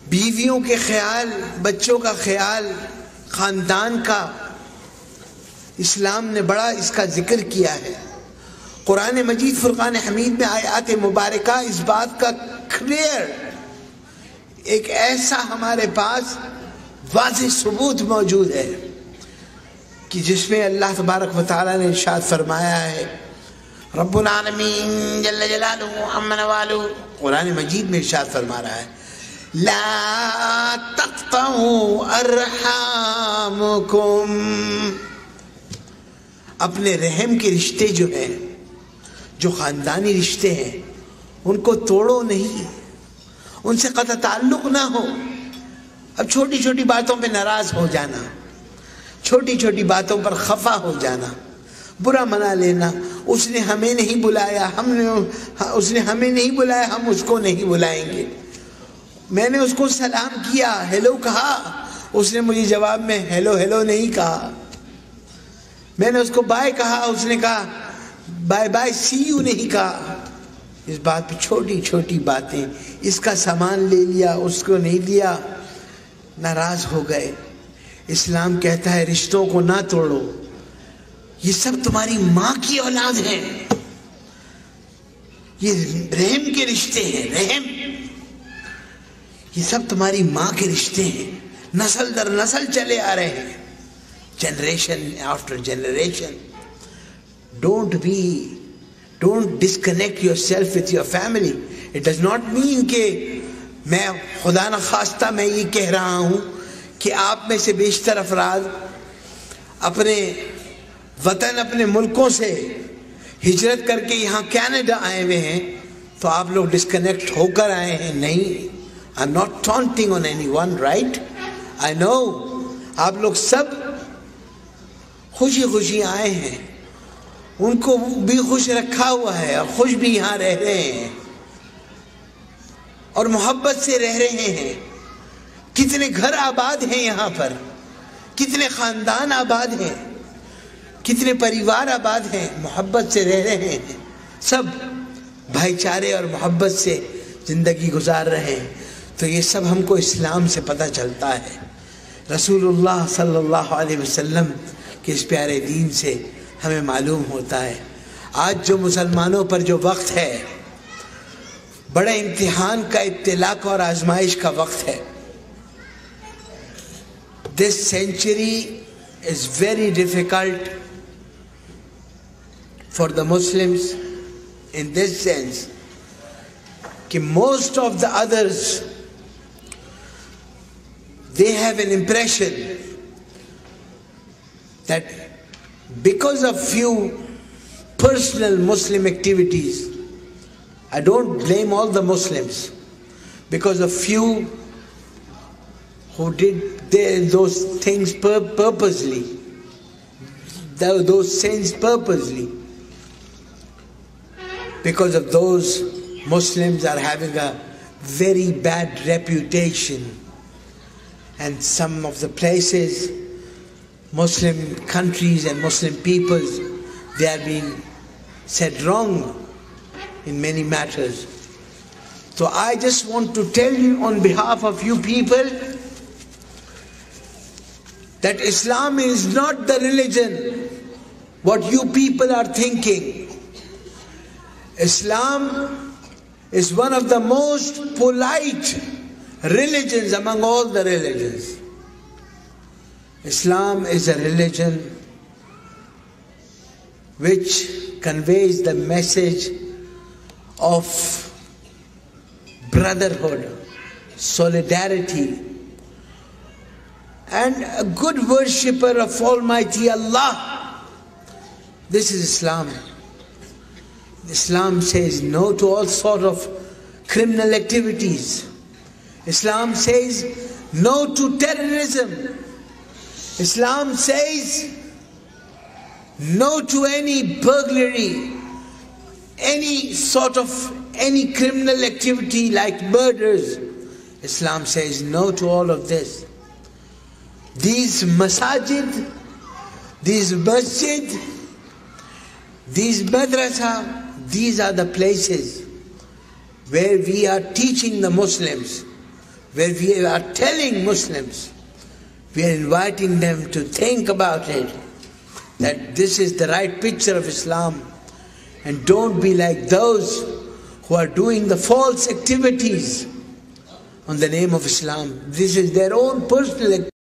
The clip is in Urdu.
بیویوں کے خیال، بچوں کا خیال، خاندان کا اسلام نے بڑا اس کا ذکر کیا ہے۔ قرآن مجید فرقان حمید میں آیات مبارکہ اس بات کا کلیئر ایک ایسا ہمارے پاس واضح ثبوت موجود ہے کہ جس میں اللہ تبارک و تعالیٰ نے ارشاد فرمایا ہے، رب العالمین جل جلالہ عم نوالہ قرآن مجید میں ارشاد فرما رہا ہے، لا تقطعوا ارحامکم، اپنے رحم کے رشتے جو ہیں، جو خاندانی رشتے ہیں، ان کو توڑو نہیں، ان سے قطع تعلق نہ ہو۔ اب چھوٹی چھوٹی باتوں پہ ناراض ہو جانا، چھوٹی چھوٹی باتوں پر خفا ہو جانا، برا منا لینا، اس نے ہمیں نہیں بلایا، اس نے ہمیں نہیں بلایا، ہم اس کو نہیں بلائیں گے، میں نے اس کو سلام کیا، ہیلو کہا، اس نے مجھے جواب میں ہیلو ہیلو نہیں کہا، میں نے اس کو بائے کہا، اس نے کہا بائے بائے سی یو نہیں کہا۔ اس بات پہ چھوٹی چھوٹی باتیں، اس کا سامان لے لیا، اس کو نہیں دیا، ناراض ہو گئے۔ اسلام کہتا ہے رشتوں کو نہ توڑو، یہ سب تمہاری ماں کی اولاد ہیں، یہ رحم کے رشتے ہیں، رحم، یہ سب تمہاری ماں کے رشتے ہیں، نسل در نسل چلے آ رہے ہیں، generation after generation. Don't disconnect yourself with your family. It does not mean کہ میں خدا نخواستہ میں یہ کہہ رہا ہوں کہ آپ میں سے بیشتر افراد اپنے وطن، اپنے ملکوں سے ہجرت کر کے یہاں کینیڈا آئے ہوئے ہیں تو آپ لوگ ڈسکنیکٹ ہو کر آئے ہیں، نہیں۔ I'm not taunting on anyone, right? I know آپ لوگ سب خوشی خوشی آئے ہیں، ان کو بھی خوش رکھا ہوا ہے اور خوش بھی یہاں رہ رہے ہیں اور محبت سے رہ رہے ہیں۔ کتنے گھر آباد ہیں یہاں پر، کتنے خاندان آباد ہیں، کتنے پریوار آباد ہیں، محبت سے رہ رہے ہیں، سب بھائی چارے اور محبت سے زندگی گزار رہے ہیں۔ تو یہ سب ہم کو اسلام سے پتہ چلتا ہے، رسول اللہ صلی اللہ علیہ وسلم کے اس پیارے دین سے ہمیں معلوم ہوتا ہے۔ آج جو مسلمانوں پر جو وقت ہے، بڑے امتحان کا، ابتلاء کا اور آزمائش کا وقت ہے۔ This century is very difficult for the Muslims in this sense کہ most of the others they have an impression that because of few personal Muslim activities, I don't blame all the Muslims, because of few who did those things purposely, those sins purposely, because of those Muslims are having a very bad reputation, and some of the places, Muslim countries and Muslim peoples, they are being said wrong in many matters. So I just want to tell you on behalf of you people that Islam is not the religion what you people are thinking. Islam is one of the most polite religions among all the religions. Islam is a religion which conveys the message of brotherhood, solidarity, and a good worshipper of Almighty Allah. This is Islam. Islam says no to all sort of criminal activities. Islam says no to terrorism. Islam says no to any burglary, any criminal activity like murders. Islam says no to all of this. These masajid, these masjid, these madrasa, these are the places where we are teaching the Muslims, where we are telling Muslims, we are inviting them to think about it, that this is the right picture of Islam, and don't be like those who are doing the false activities on the name of Islam. This is their own personal activity.